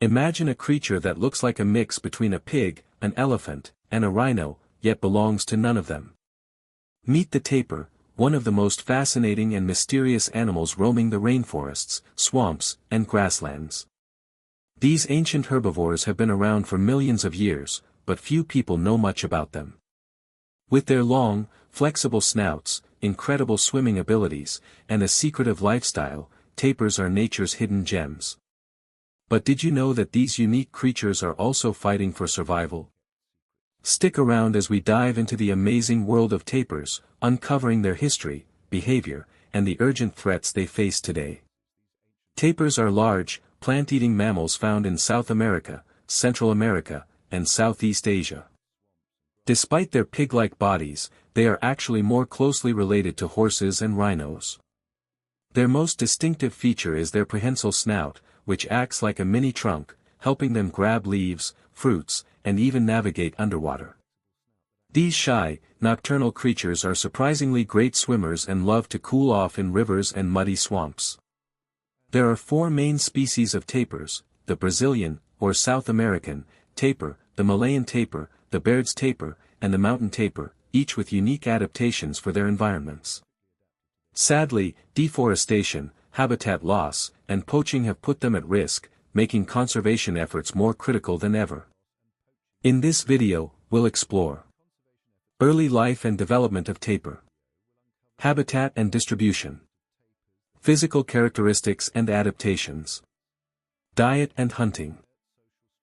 Imagine a creature that looks like a mix between a pig, an elephant, and a rhino, yet belongs to none of them. Meet the tapir, one of the most fascinating and mysterious animals roaming the rainforests, swamps, and grasslands. These ancient herbivores have been around for millions of years, but few people know much about them. With their long, flexible snouts, incredible swimming abilities, and a secretive lifestyle, tapirs are nature's hidden gems. But did you know that these unique creatures are also fighting for survival? Stick around as we dive into the amazing world of tapirs, uncovering their history, behavior, and the urgent threats they face today. Tapirs are large, plant-eating mammals found in South America, Central America, and Southeast Asia. Despite their pig-like bodies, they are actually more closely related to horses and rhinos. Their most distinctive feature is their prehensile snout, which acts like a mini trunk, helping them grab leaves, fruits, and even navigate underwater. These shy, nocturnal creatures are surprisingly great swimmers and love to cool off in rivers and muddy swamps. There are 4 main species of tapirs: the Brazilian, or South American, tapir, the Malayan tapir, the Baird's tapir, and the mountain tapir, each with unique adaptations for their environments. Sadly, deforestation, habitat loss, and poaching have put them at risk, making conservation efforts more critical than ever. In this video, we'll explore early life and development of tapir, habitat and distribution, physical characteristics and adaptations, diet and hunting,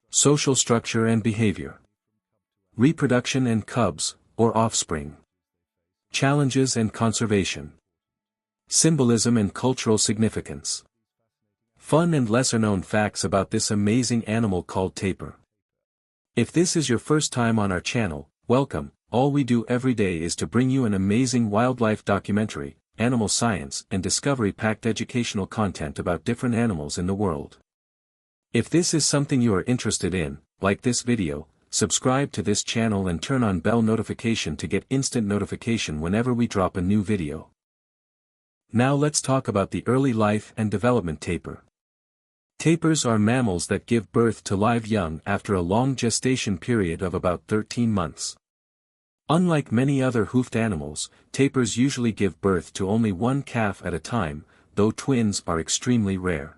social structure and behavior, reproduction and cubs, or offspring, challenges and conservation, symbolism and cultural significance. Fun and lesser-known facts about this amazing animal called tapir. If this is your first time on our channel, welcome. All we do every day is to bring you an amazing wildlife documentary, animal science and discovery-packed educational content about different animals in the world. If this is something you are interested in, like this video, subscribe to this channel and turn on bell notification to get instant notification whenever we drop a new video. Now let's talk about the early life and development tapir. Tapirs are mammals that give birth to live young after a long gestation period of about 13 months. Unlike many other hoofed animals, tapirs usually give birth to only one calf at a time, though twins are extremely rare.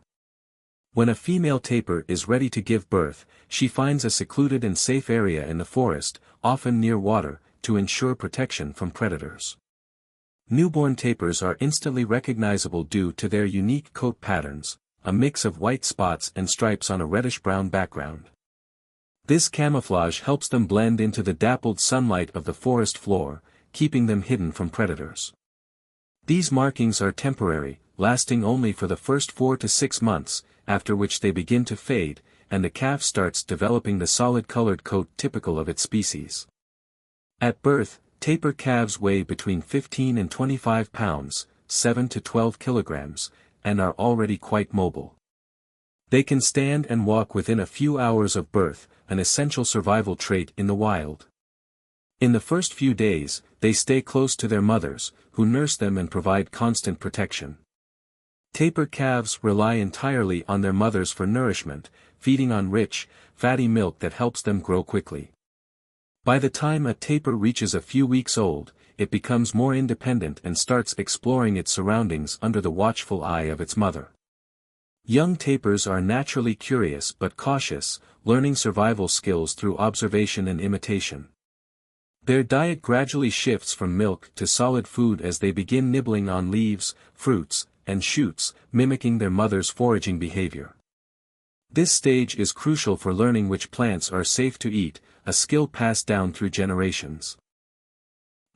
When a female tapir is ready to give birth, she finds a secluded and safe area in the forest, often near water, to ensure protection from predators. Newborn tapirs are instantly recognizable due to their unique coat patterns, a mix of white spots and stripes on a reddish-brown background. This camouflage helps them blend into the dappled sunlight of the forest floor, keeping them hidden from predators. These markings are temporary, lasting only for the first 4 to 6 months, after which they begin to fade, and the calf starts developing the solid-colored coat typical of its species. At birth, tapir calves weigh between 15 and 25 pounds, 7 to 12 kilograms, and are already quite mobile. They can stand and walk within a few hours of birth, an essential survival trait in the wild. In the first few days, they stay close to their mothers, who nurse them and provide constant protection. Tapir calves rely entirely on their mothers for nourishment, feeding on rich, fatty milk that helps them grow quickly. By the time a tapir reaches a few weeks old, it becomes more independent and starts exploring its surroundings under the watchful eye of its mother. Young tapirs are naturally curious but cautious, learning survival skills through observation and imitation. Their diet gradually shifts from milk to solid food as they begin nibbling on leaves, fruits, and shoots, mimicking their mother's foraging behavior. This stage is crucial for learning which plants are safe to eat, a skill passed down through generations.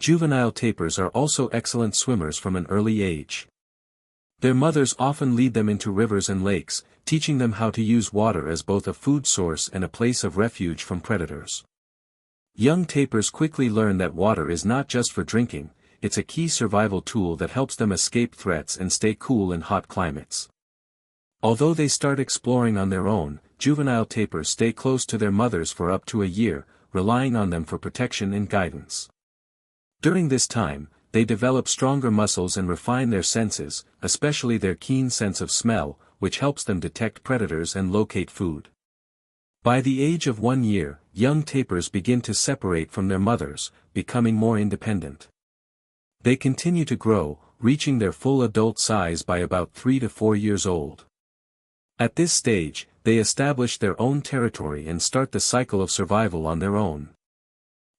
Juvenile tapirs are also excellent swimmers from an early age. Their mothers often lead them into rivers and lakes, teaching them how to use water as both a food source and a place of refuge from predators. Young tapirs quickly learn that water is not just for drinking, it's a key survival tool that helps them escape threats and stay cool in hot climates. Although they start exploring on their own, juvenile tapirs stay close to their mothers for up to a year, relying on them for protection and guidance. During this time, they develop stronger muscles and refine their senses, especially their keen sense of smell, which helps them detect predators and locate food. By the age of 1 year, young tapirs begin to separate from their mothers, becoming more independent. They continue to grow, reaching their full adult size by about 3 to 4 years old. At this stage, they establish their own territory and start the cycle of survival on their own.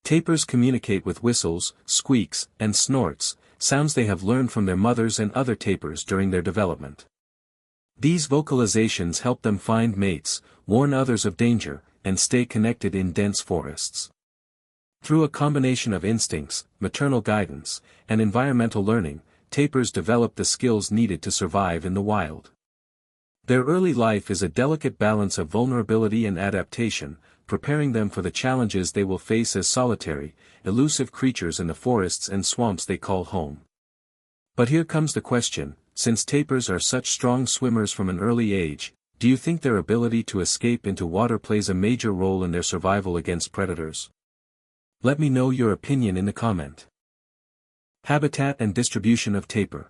Tapirs communicate with whistles, squeaks, and snorts, sounds they have learned from their mothers and other tapirs during their development. These vocalizations help them find mates, warn others of danger, and stay connected in dense forests. Through a combination of instincts, maternal guidance, and environmental learning, tapirs develop the skills needed to survive in the wild. Their early life is a delicate balance of vulnerability and adaptation, preparing them for the challenges they will face as solitary, elusive creatures in the forests and swamps they call home. But here comes the question, since tapirs are such strong swimmers from an early age, do you think their ability to escape into water plays a major role in their survival against predators? Let me know your opinion in the comment. Habitat and distribution of tapir.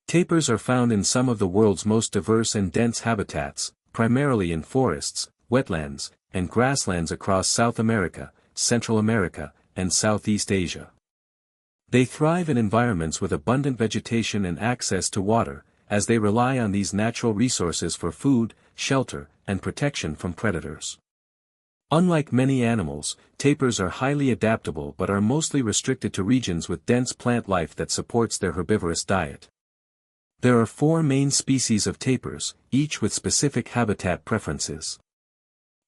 Tapirs are found in some of the world's most diverse and dense habitats, primarily in forests, wetlands, and grasslands across South America, Central America, and Southeast Asia. They thrive in environments with abundant vegetation and access to water, as they rely on these natural resources for food, shelter, and protection from predators. Unlike many animals, tapirs are highly adaptable but are mostly restricted to regions with dense plant life that supports their herbivorous diet. There are 4 main species of tapirs, each with specific habitat preferences.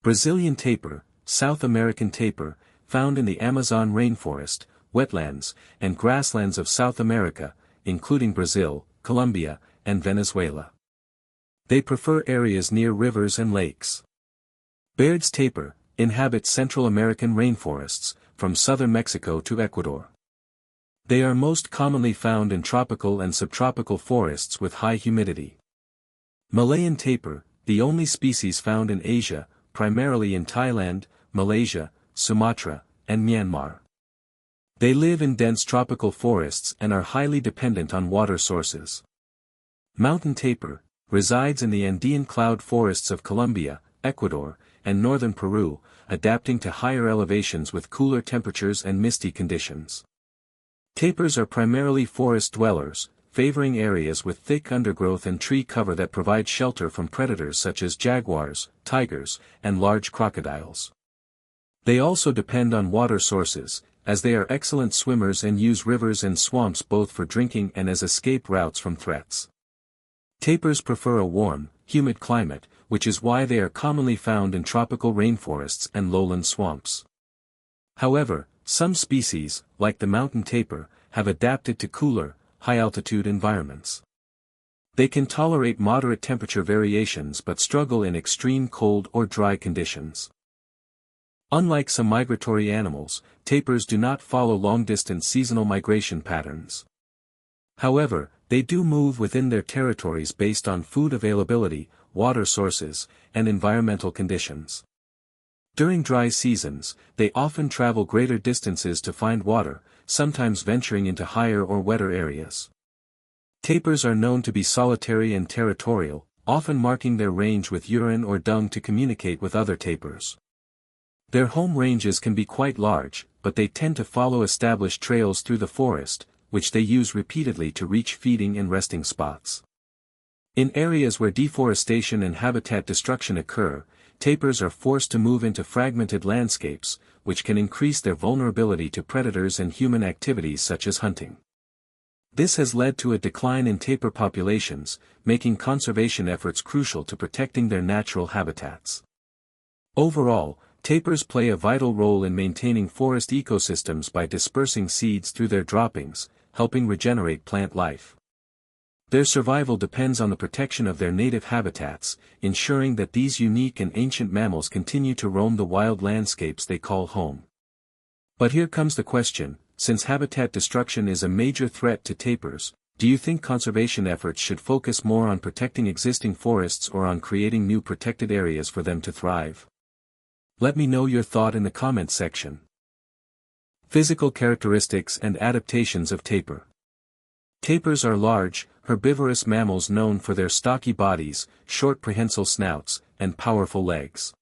Brazilian tapir, South American tapir, found in the Amazon rainforest, wetlands, and grasslands of South America, including Brazil, Colombia, and Venezuela. They prefer areas near rivers and lakes. Baird's tapir inhabit Central American rainforests, from southern Mexico to Ecuador. They are most commonly found in tropical and subtropical forests with high humidity. Malayan tapir, the only species found in Asia, primarily in Thailand, Malaysia, Sumatra, and Myanmar. They live in dense tropical forests and are highly dependent on water sources. Mountain tapir resides in the Andean cloud forests of Colombia, Ecuador, and northern Peru, adapting to higher elevations with cooler temperatures and misty conditions. Tapirs are primarily forest dwellers, favoring areas with thick undergrowth and tree cover that provide shelter from predators such as jaguars, tigers, and large crocodiles. They also depend on water sources, as they are excellent swimmers and use rivers and swamps both for drinking and as escape routes from threats. Tapirs prefer a warm, humid climate, which is why they are commonly found in tropical rainforests and lowland swamps. However, some species, like the mountain tapir, have adapted to cooler, high-altitude environments. They can tolerate moderate temperature variations but struggle in extreme cold or dry conditions. Unlike some migratory animals, tapirs do not follow long-distance seasonal migration patterns. However, they do move within their territories based on food availability, water sources, and environmental conditions. During dry seasons, they often travel greater distances to find water, sometimes venturing into higher or wetter areas. Tapirs are known to be solitary and territorial, often marking their range with urine or dung to communicate with other tapirs. Their home ranges can be quite large, but they tend to follow established trails through the forest, which they use repeatedly to reach feeding and resting spots. In areas where deforestation and habitat destruction occur, tapirs are forced to move into fragmented landscapes, which can increase their vulnerability to predators and human activities such as hunting. This has led to a decline in tapir populations, making conservation efforts crucial to protecting their natural habitats. Overall, tapirs play a vital role in maintaining forest ecosystems by dispersing seeds through their droppings, helping regenerate plant life. Their survival depends on the protection of their native habitats, ensuring that these unique and ancient mammals continue to roam the wild landscapes they call home. But here comes the question, since habitat destruction is a major threat to tapirs, do you think conservation efforts should focus more on protecting existing forests or on creating new protected areas for them to thrive? Let me know your thought in the comments section. Physical characteristics and adaptations of tapir. Tapirs are large, herbivorous mammals known for their stocky bodies, short prehensile snouts, and powerful legs.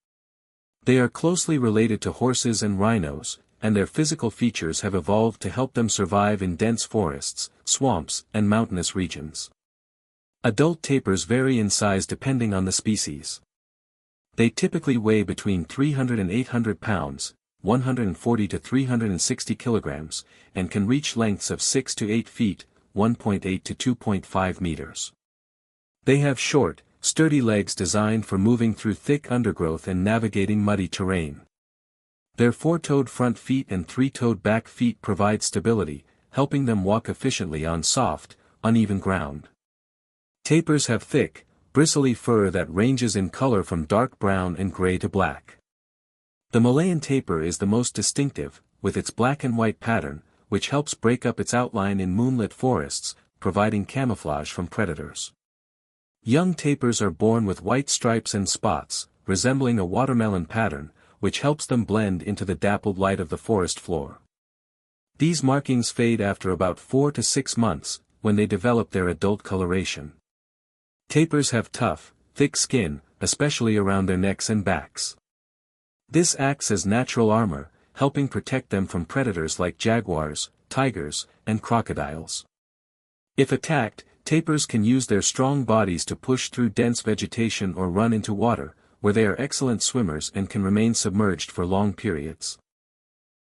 They are closely related to horses and rhinos, and their physical features have evolved to help them survive in dense forests, swamps, and mountainous regions. Adult tapirs vary in size depending on the species. They typically weigh between 300 and 800 pounds, 140 to 360 kilograms, and can reach lengths of 6 to 8 feet, 1.8 to 2.5 meters. They have short, sturdy legs designed for moving through thick undergrowth and navigating muddy terrain. Their four-toed front feet and three-toed back feet provide stability, helping them walk efficiently on soft, uneven ground. Tapirs have thick, bristly fur that ranges in color from dark brown and gray to black. The Malayan tapir is the most distinctive, with its black and white pattern, which helps break up its outline in moonlit forests, providing camouflage from predators. Young tapirs are born with white stripes and spots, resembling a watermelon pattern, which helps them blend into the dappled light of the forest floor. These markings fade after about 4 to 6 months, when they develop their adult coloration. Tapirs have tough, thick skin, especially around their necks and backs. This acts as natural armor, helping protect them from predators like jaguars, tigers, and crocodiles. If attacked, tapirs can use their strong bodies to push through dense vegetation or run into water, where they are excellent swimmers and can remain submerged for long periods.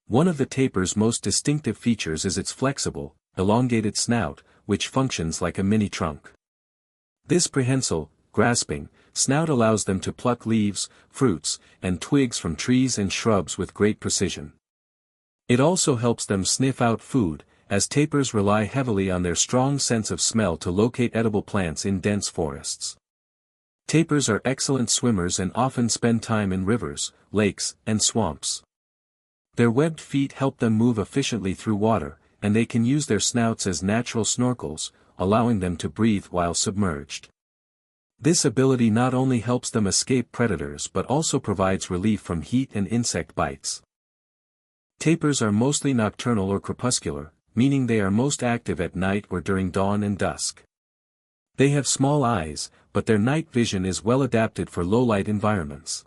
One of the tapir's most distinctive features is its flexible, elongated snout, which functions like a mini trunk. This prehensile, grasping, snout allows them to pluck leaves, fruits, and twigs from trees and shrubs with great precision. It also helps them sniff out food, as tapirs rely heavily on their strong sense of smell to locate edible plants in dense forests. Tapirs are excellent swimmers and often spend time in rivers, lakes, and swamps. Their webbed feet help them move efficiently through water, and they can use their snouts as natural snorkels, allowing them to breathe while submerged. This ability not only helps them escape predators but also provides relief from heat and insect bites. Tapirs are mostly nocturnal or crepuscular, meaning they are most active at night or during dawn and dusk. They have small eyes, but their night vision is well adapted for low-light environments.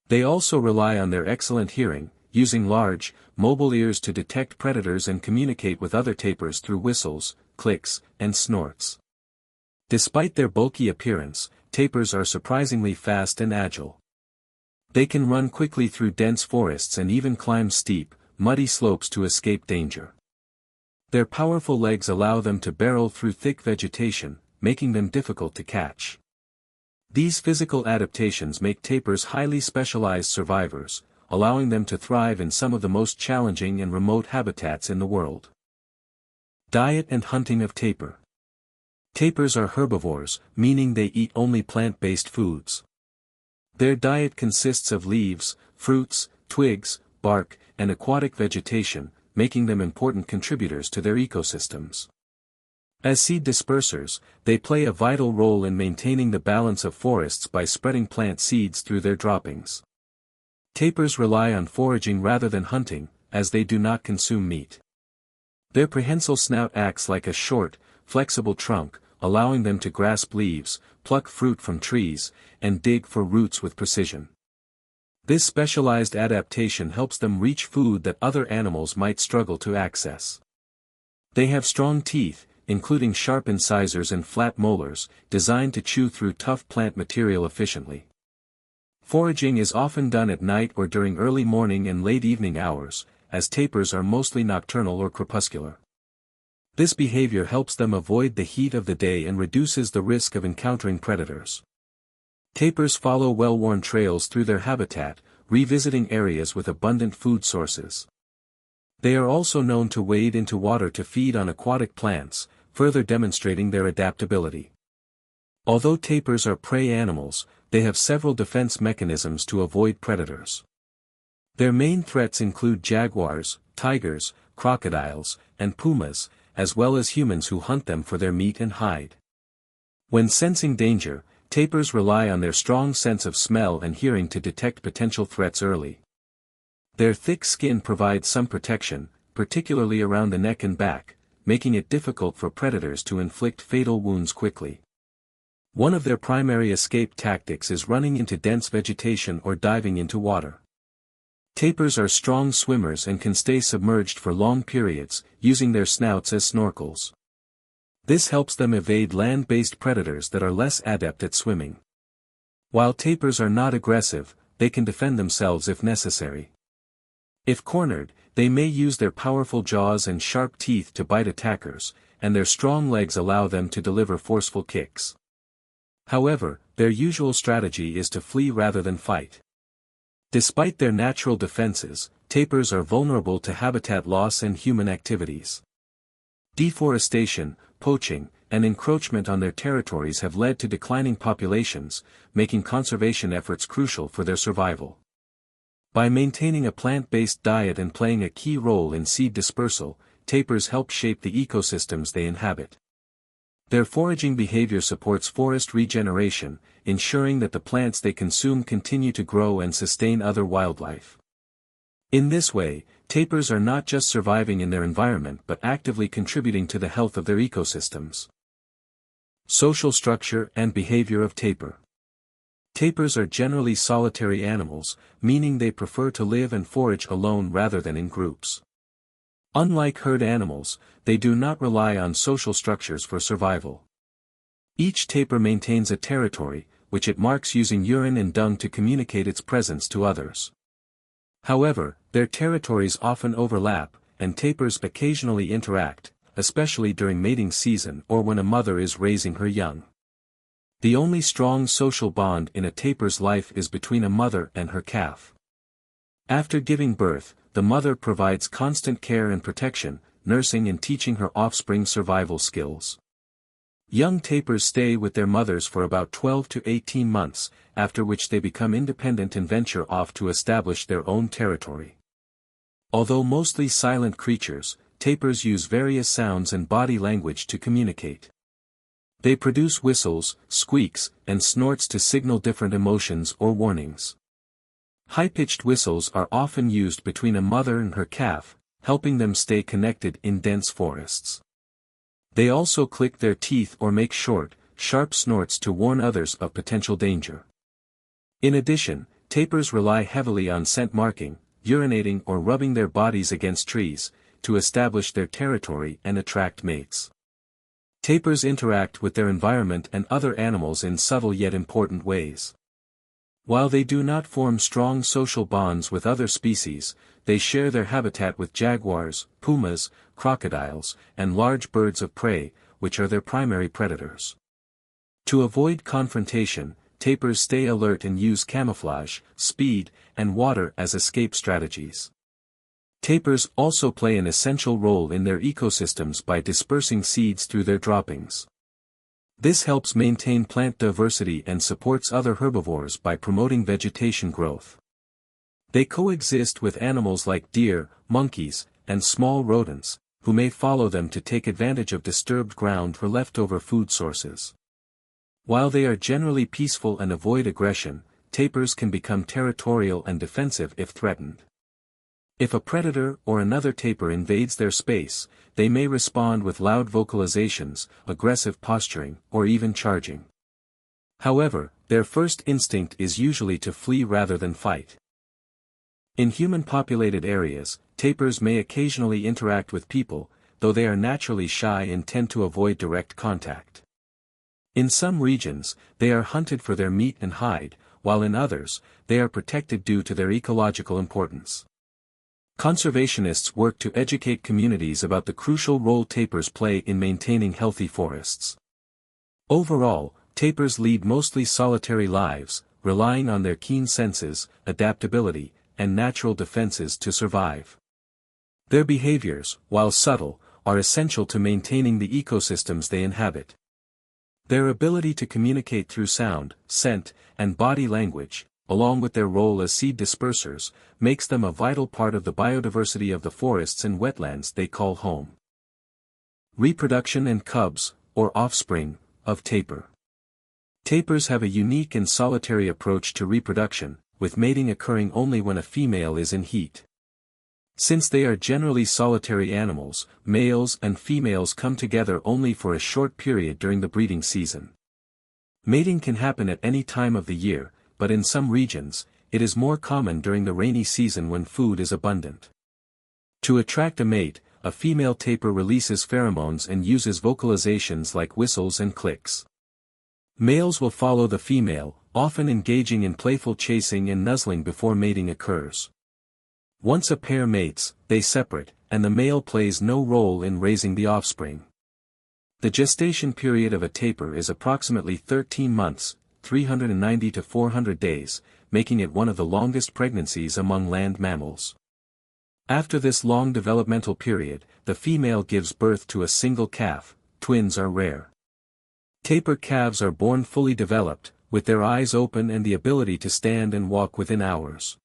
They also rely on their excellent hearing, using large, mobile ears to detect predators and communicate with other tapirs through whistles, clicks, and snorts. Despite their bulky appearance, tapirs are surprisingly fast and agile. They can run quickly through dense forests and even climb steep, muddy slopes to escape danger. Their powerful legs allow them to barrel through thick vegetation, making them difficult to catch. These physical adaptations make tapirs highly specialized survivors, allowing them to thrive in some of the most challenging and remote habitats in the world. Diet and hunting of tapir. Tapirs are herbivores, meaning they eat only plant-based foods. Their diet consists of leaves, fruits, twigs, bark, and aquatic vegetation, making them important contributors to their ecosystems. As seed dispersers, they play a vital role in maintaining the balance of forests by spreading plant seeds through their droppings. Tapirs rely on foraging rather than hunting, as they do not consume meat. Their prehensile snout acts like a short, flexible trunk, allowing them to grasp leaves, pluck fruit from trees, and dig for roots with precision. This specialized adaptation helps them reach food that other animals might struggle to access. They have strong teeth, including sharp incisors and flat molars, designed to chew through tough plant material efficiently. Foraging is often done at night or during early morning and late evening hours, as tapirs are mostly nocturnal or crepuscular. This behavior helps them avoid the heat of the day and reduces the risk of encountering predators. Tapirs follow well-worn trails through their habitat, revisiting areas with abundant food sources. They are also known to wade into water to feed on aquatic plants, further demonstrating their adaptability. Although tapirs are prey animals, they have several defense mechanisms to avoid predators. Their main threats include jaguars, tigers, crocodiles, and pumas, as well as humans who hunt them for their meat and hide. When sensing danger, tapirs rely on their strong sense of smell and hearing to detect potential threats early. Their thick skin provides some protection, particularly around the neck and back, making it difficult for predators to inflict fatal wounds quickly. One of their primary escape tactics is running into dense vegetation or diving into water. Tapirs are strong swimmers and can stay submerged for long periods, using their snouts as snorkels. This helps them evade land-based predators that are less adept at swimming. While tapirs are not aggressive, they can defend themselves if necessary. If cornered, they may use their powerful jaws and sharp teeth to bite attackers, and their strong legs allow them to deliver forceful kicks. However, their usual strategy is to flee rather than fight. Despite their natural defenses, tapirs are vulnerable to habitat loss and human activities. Deforestation, poaching, and encroachment on their territories have led to declining populations, making conservation efforts crucial for their survival. By maintaining a plant-based diet and playing a key role in seed dispersal, tapirs help shape the ecosystems they inhabit. Their foraging behavior supports forest regeneration, ensuring that the plants they consume continue to grow and sustain other wildlife. In this way, tapirs are not just surviving in their environment but actively contributing to the health of their ecosystems. Social structure and behavior of tapir. Tapirs are generally solitary animals, meaning they prefer to live and forage alone rather than in groups. Unlike herd animals, they do not rely on social structures for survival. Each tapir maintains a territory, which it marks using urine and dung to communicate its presence to others. However, their territories often overlap, and tapirs occasionally interact, especially during mating season or when a mother is raising her young. The only strong social bond in a tapir's life is between a mother and her calf. After giving birth, the mother provides constant care and protection, nursing and teaching her offspring survival skills. Young tapirs stay with their mothers for about 12 to 18 months, after which they become independent and venture off to establish their own territory. Although mostly silent creatures, tapirs use various sounds and body language to communicate. They produce whistles, squeaks, and snorts to signal different emotions or warnings. High-pitched whistles are often used between a mother and her calf, helping them stay connected in dense forests. They also click their teeth or make short, sharp snorts to warn others of potential danger. In addition, tapirs rely heavily on scent marking, urinating or rubbing their bodies against trees, to establish their territory and attract mates. Tapirs interact with their environment and other animals in subtle yet important ways. While they do not form strong social bonds with other species, they share their habitat with jaguars, pumas, crocodiles, and large birds of prey, which are their primary predators. To avoid confrontation, tapirs stay alert and use camouflage, speed, and water as escape strategies. Tapirs also play an essential role in their ecosystems by dispersing seeds through their droppings. This helps maintain plant diversity and supports other herbivores by promoting vegetation growth. They coexist with animals like deer, monkeys, and small rodents, who may follow them to take advantage of disturbed ground for leftover food sources. While they are generally peaceful and avoid aggression, tapirs can become territorial and defensive if threatened. If a predator or another tapir invades their space, they may respond with loud vocalizations, aggressive posturing, or even charging. However, their first instinct is usually to flee rather than fight. In human-populated areas, tapirs may occasionally interact with people, though they are naturally shy and tend to avoid direct contact. In some regions, they are hunted for their meat and hide, while in others, they are protected due to their ecological importance. Conservationists work to educate communities about the crucial role tapirs play in maintaining healthy forests. Overall, tapirs lead mostly solitary lives, relying on their keen senses, adaptability, and natural defenses to survive. Their behaviors, while subtle, are essential to maintaining the ecosystems they inhabit. Their ability to communicate through sound, scent, and body language, along with their role as seed dispersers, makes them a vital part of the biodiversity of the forests and wetlands they call home. Reproduction and cubs, or offspring, of tapir. Tapirs have a unique and solitary approach to reproduction, with mating occurring only when a female is in heat. Since they are generally solitary animals, males and females come together only for a short period during the breeding season. Mating can happen at any time of the year, but in some regions, it is more common during the rainy season when food is abundant. To attract a mate, a female tapir releases pheromones and uses vocalizations like whistles and clicks. Males will follow the female, often engaging in playful chasing and nuzzling before mating occurs. Once a pair mates, they separate, and the male plays no role in raising the offspring. The gestation period of a tapir is approximately 13 months, 390 to 400 days, making it one of the longest pregnancies among land mammals. After this long developmental period, the female gives birth to a single calf. Twins are rare. Tapir calves are born fully developed, with their eyes open and the ability to stand and walk within hours.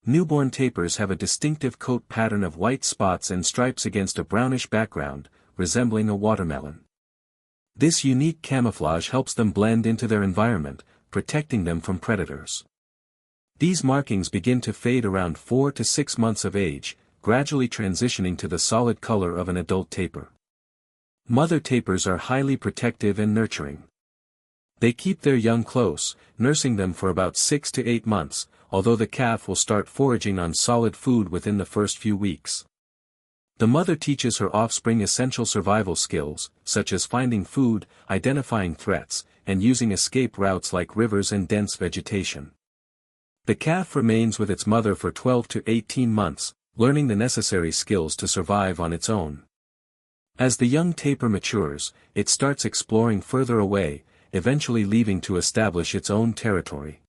Newborn tapirs have a distinctive coat pattern of white spots and stripes against a brownish background, resembling a watermelon. This unique camouflage helps them blend into their environment, protecting them from predators. These markings begin to fade around 4 to 6 months of age, gradually transitioning to the solid color of an adult tapir. Mother tapirs are highly protective and nurturing. They keep their young close, nursing them for about 6 to 8 months, although the calf will start foraging on solid food within the first few weeks. The mother teaches her offspring essential survival skills, such as finding food, identifying threats, and using escape routes like rivers and dense vegetation. The calf remains with its mother for 12 to 18 months, learning the necessary skills to survive on its own. As the young tapir matures, it starts exploring further away, eventually leaving to establish its own territory.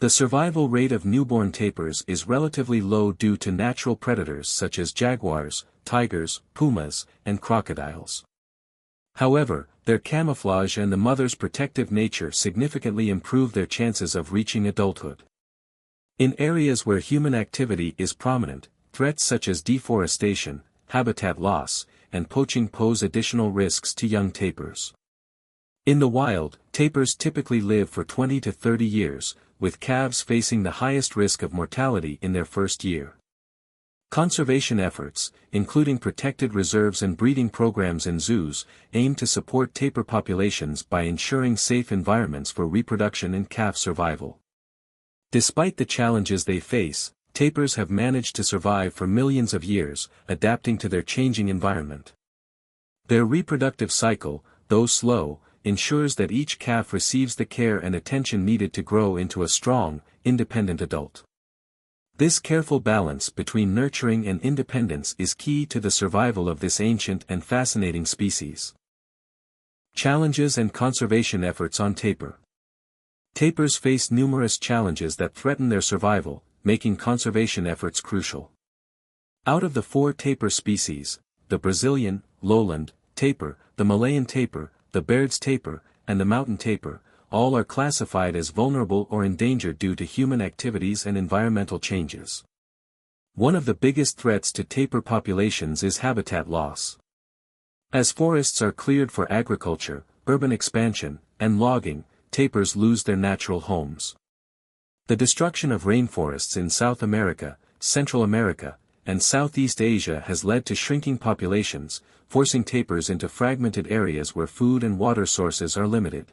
The survival rate of newborn tapirs is relatively low due to natural predators such as jaguars, tigers, pumas, and crocodiles. However, their camouflage and the mother's protective nature significantly improve their chances of reaching adulthood. In areas where human activity is prominent, threats such as deforestation, habitat loss, and poaching pose additional risks to young tapirs. In the wild, tapirs typically live for 20 to 30 years, with calves facing the highest risk of mortality in their first year. Conservation efforts, including protected reserves and breeding programs in zoos, aim to support tapir populations by ensuring safe environments for reproduction and calf survival. Despite the challenges they face, tapirs have managed to survive for millions of years, adapting to their changing environment. Their reproductive cycle, though slow, ensures that each calf receives the care and attention needed to grow into a strong, independent adult. This careful balance between nurturing and independence is key to the survival of this ancient and fascinating species. Challenges and conservation efforts on tapir. Tapirs face numerous challenges that threaten their survival, making conservation efforts crucial. Out of the 4 tapir species, the Brazilian, lowland, tapir, the Malayan tapir, the Baird's tapir, and the mountain tapir, all are classified as vulnerable or endangered due to human activities and environmental changes. One of the biggest threats to tapir populations is habitat loss. As forests are cleared for agriculture, urban expansion, and logging, tapirs lose their natural homes. The destruction of rainforests in South America, Central America, and Southeast Asia has led to shrinking populations, forcing tapirs into fragmented areas where food and water sources are limited.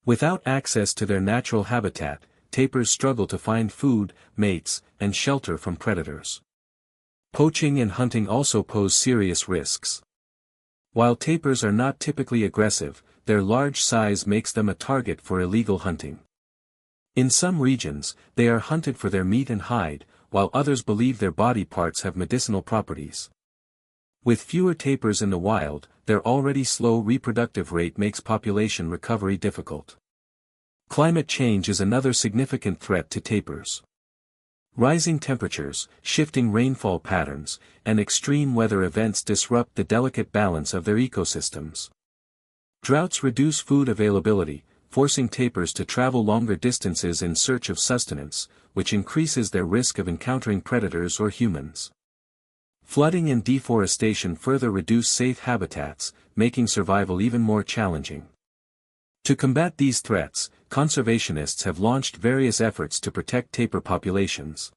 Without access to their natural habitat, tapirs struggle to find food, mates, and shelter from predators. Poaching and hunting also pose serious risks. While tapirs are not typically aggressive, their large size makes them a target for illegal hunting. In some regions, they are hunted for their meat and hide, while others believe their body parts have medicinal properties. With fewer tapirs in the wild, their already slow reproductive rate makes population recovery difficult. Climate change is another significant threat to tapirs. Rising temperatures, shifting rainfall patterns, and extreme weather events disrupt the delicate balance of their ecosystems. Droughts reduce food availability, forcing tapirs to travel longer distances in search of sustenance, which increases their risk of encountering predators or humans. Flooding and deforestation further reduce safe habitats, making survival even more challenging. To combat these threats, conservationists have launched various efforts to protect tapir populations.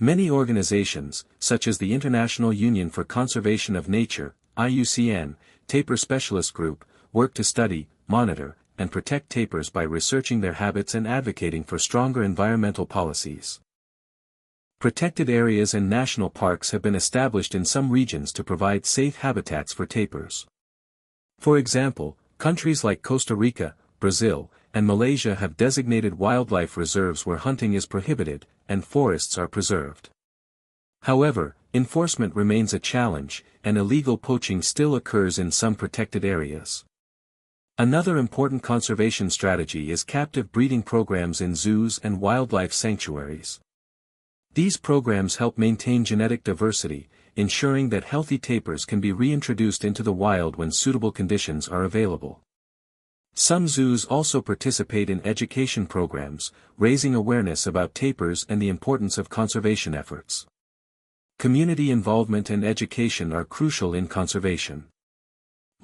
Many organizations, such as the International Union for Conservation of Nature, IUCN, Tapir Specialist Group, work to study, monitor, and protect tapirs by researching their habits and advocating for stronger environmental policies. Protected areas and national parks have been established in some regions to provide safe habitats for tapirs. For example, countries like Costa Rica, Brazil, and Malaysia have designated wildlife reserves where hunting is prohibited, and forests are preserved. However, enforcement remains a challenge, and illegal poaching still occurs in some protected areas. Another important conservation strategy is captive breeding programs in zoos and wildlife sanctuaries. These programs help maintain genetic diversity, ensuring that healthy tapirs can be reintroduced into the wild when suitable conditions are available. Some zoos also participate in education programs, raising awareness about tapirs and the importance of conservation efforts. Community involvement and education are crucial in conservation.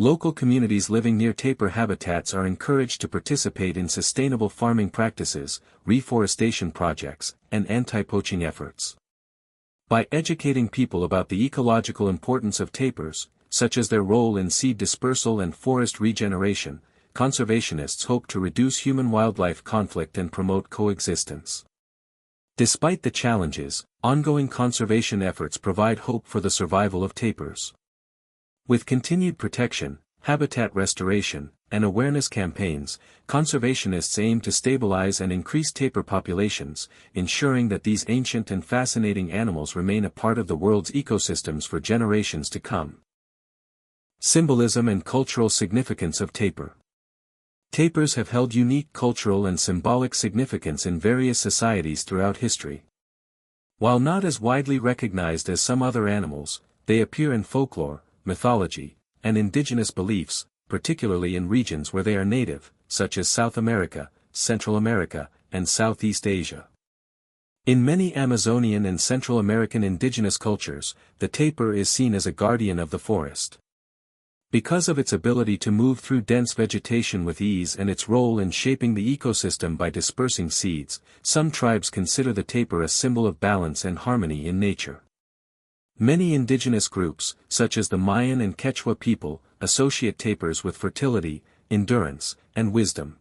Local communities living near tapir habitats are encouraged to participate in sustainable farming practices, reforestation projects, and anti-poaching efforts. By educating people about the ecological importance of tapirs, such as their role in seed dispersal and forest regeneration, conservationists hope to reduce human-wildlife conflict and promote coexistence. Despite the challenges, ongoing conservation efforts provide hope for the survival of tapirs. With continued protection, habitat restoration, and awareness campaigns, conservationists aim to stabilize and increase tapir populations, ensuring that these ancient and fascinating animals remain a part of the world's ecosystems for generations to come. Symbolism and cultural significance of tapir. Tapirs have held unique cultural and symbolic significance in various societies throughout history. While not as widely recognized as some other animals, they appear in folklore, mythology, and indigenous beliefs, particularly in regions where they are native, such as South America, Central America, and Southeast Asia. In many Amazonian and Central American indigenous cultures, the tapir is seen as a guardian of the forest. Because of its ability to move through dense vegetation with ease and its role in shaping the ecosystem by dispersing seeds, some tribes consider the tapir a symbol of balance and harmony in nature. Many indigenous groups, such as the Mayan and Quechua people, associate tapirs with fertility, endurance, and wisdom.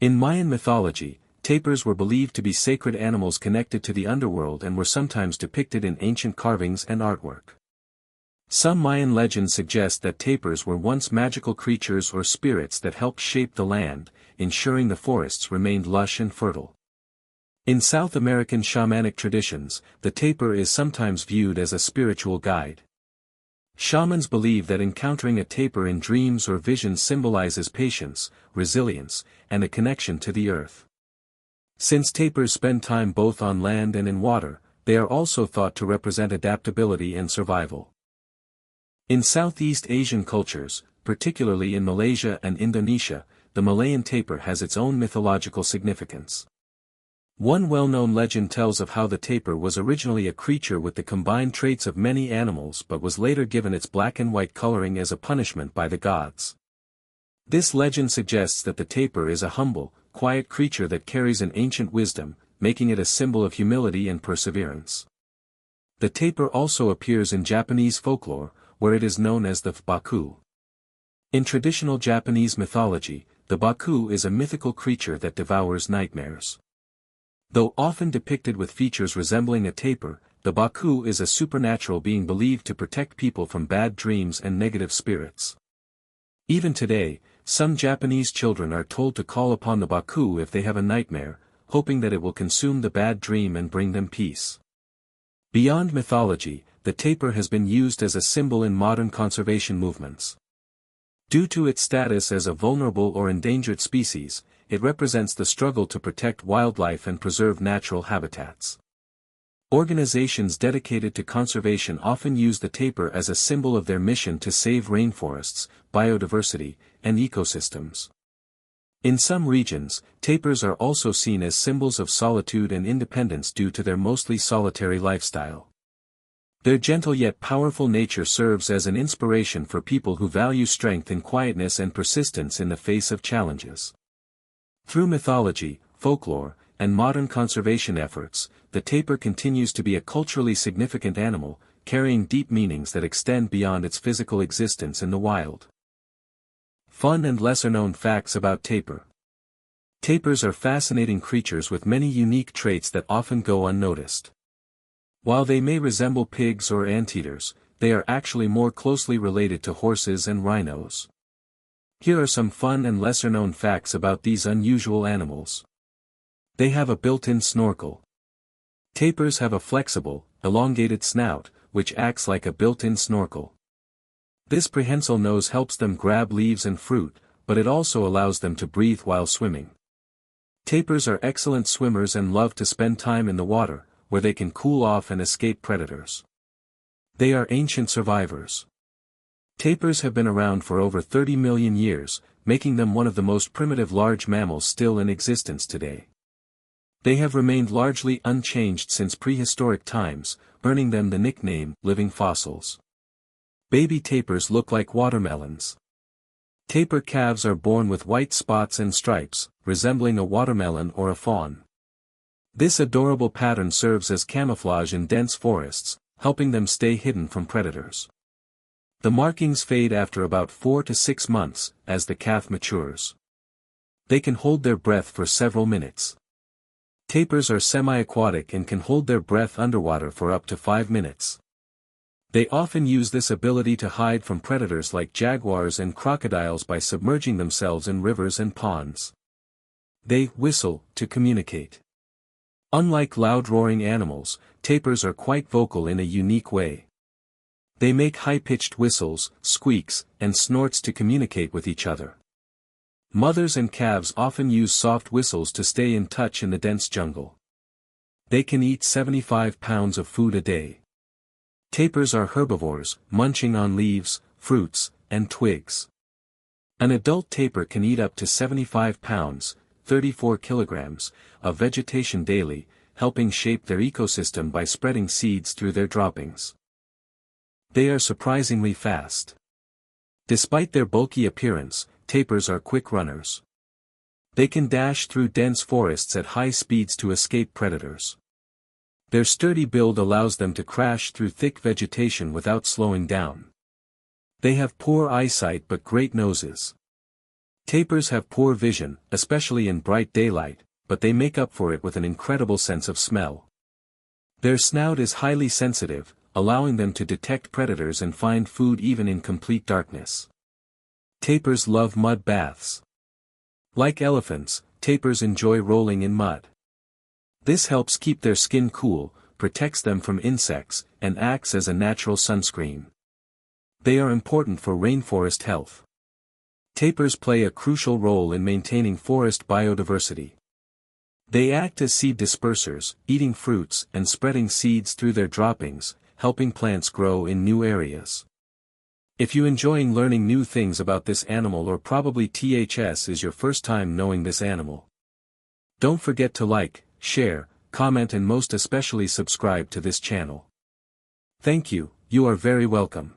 In Mayan mythology, tapirs were believed to be sacred animals connected to the underworld and were sometimes depicted in ancient carvings and artwork. Some Mayan legends suggest that tapirs were once magical creatures or spirits that helped shape the land, ensuring the forests remained lush and fertile. In South American shamanic traditions, the tapir is sometimes viewed as a spiritual guide. Shamans believe that encountering a tapir in dreams or visions symbolizes patience, resilience, and a connection to the earth. Since tapirs spend time both on land and in water, they are also thought to represent adaptability and survival. In Southeast Asian cultures, particularly in Malaysia and Indonesia, the Malayan tapir has its own mythological significance. One well-known legend tells of how the tapir was originally a creature with the combined traits of many animals but was later given its black and white coloring as a punishment by the gods. This legend suggests that the tapir is a humble, quiet creature that carries an ancient wisdom, making it a symbol of humility and perseverance. The tapir also appears in Japanese folklore, where it is known as the baku. In traditional Japanese mythology, the baku is a mythical creature that devours nightmares. Though often depicted with features resembling a tapir, the baku is a supernatural being believed to protect people from bad dreams and negative spirits. Even today, some Japanese children are told to call upon the baku if they have a nightmare, hoping that it will consume the bad dream and bring them peace. Beyond mythology, the tapir has been used as a symbol in modern conservation movements. Due to its status as a vulnerable or endangered species, it represents the struggle to protect wildlife and preserve natural habitats. Organizations dedicated to conservation often use the tapir as a symbol of their mission to save rainforests, biodiversity, and ecosystems. In some regions, tapirs are also seen as symbols of solitude and independence due to their mostly solitary lifestyle. Their gentle yet powerful nature serves as an inspiration for people who value strength in quietness and persistence in the face of challenges. Through mythology, folklore, and modern conservation efforts, the tapir continues to be a culturally significant animal, carrying deep meanings that extend beyond its physical existence in the wild. Fun and lesser-known facts about tapir. Tapirs are fascinating creatures with many unique traits that often go unnoticed. While they may resemble pigs or anteaters, they are actually more closely related to horses and rhinos. Here are some fun and lesser-known facts about these unusual animals. They have a built-in snorkel. Tapirs have a flexible, elongated snout, which acts like a built-in snorkel. This prehensile nose helps them grab leaves and fruit, but it also allows them to breathe while swimming. Tapirs are excellent swimmers and love to spend time in the water, where they can cool off and escape predators. They are ancient survivors. Tapirs have been around for over 30 million years, making them one of the most primitive large mammals still in existence today. They have remained largely unchanged since prehistoric times, earning them the nickname living fossils. Baby tapirs look like watermelons. Tapir calves are born with white spots and stripes, resembling a watermelon or a fawn. This adorable pattern serves as camouflage in dense forests, helping them stay hidden from predators. The markings fade after about 4 to 6 months, as the calf matures. They can hold their breath for several minutes. Tapirs are semi-aquatic and can hold their breath underwater for up to 5 minutes. They often use this ability to hide from predators like jaguars and crocodiles by submerging themselves in rivers and ponds. They whistle to communicate. Unlike loud roaring animals, tapirs are quite vocal in a unique way. They make high-pitched whistles, squeaks, and snorts to communicate with each other. Mothers and calves often use soft whistles to stay in touch in the dense jungle. They can eat 75 pounds of food a day. Tapirs are herbivores, munching on leaves, fruits, and twigs. An adult tapir can eat up to 75 pounds, 34 kilograms, of vegetation daily, helping shape their ecosystem by spreading seeds through their droppings. They are surprisingly fast. Despite their bulky appearance, tapirs are quick runners. They can dash through dense forests at high speeds to escape predators. Their sturdy build allows them to crash through thick vegetation without slowing down. They have poor eyesight but great noses. Tapirs have poor vision, especially in bright daylight, but they make up for it with an incredible sense of smell. Their snout is highly sensitive, allowing them to detect predators and find food even in complete darkness. Tapirs love mud baths. Like elephants, tapirs enjoy rolling in mud. This helps keep their skin cool, protects them from insects, and acts as a natural sunscreen. They are important for rainforest health. Tapirs play a crucial role in maintaining forest biodiversity. They act as seed dispersers, eating fruits and spreading seeds through their droppings, helping plants grow in new areas. If you're enjoying learning new things about this animal, or probably THS is your first time knowing this animal, don't forget to like, share, comment and most especially subscribe to this channel. Thank you, you are very welcome.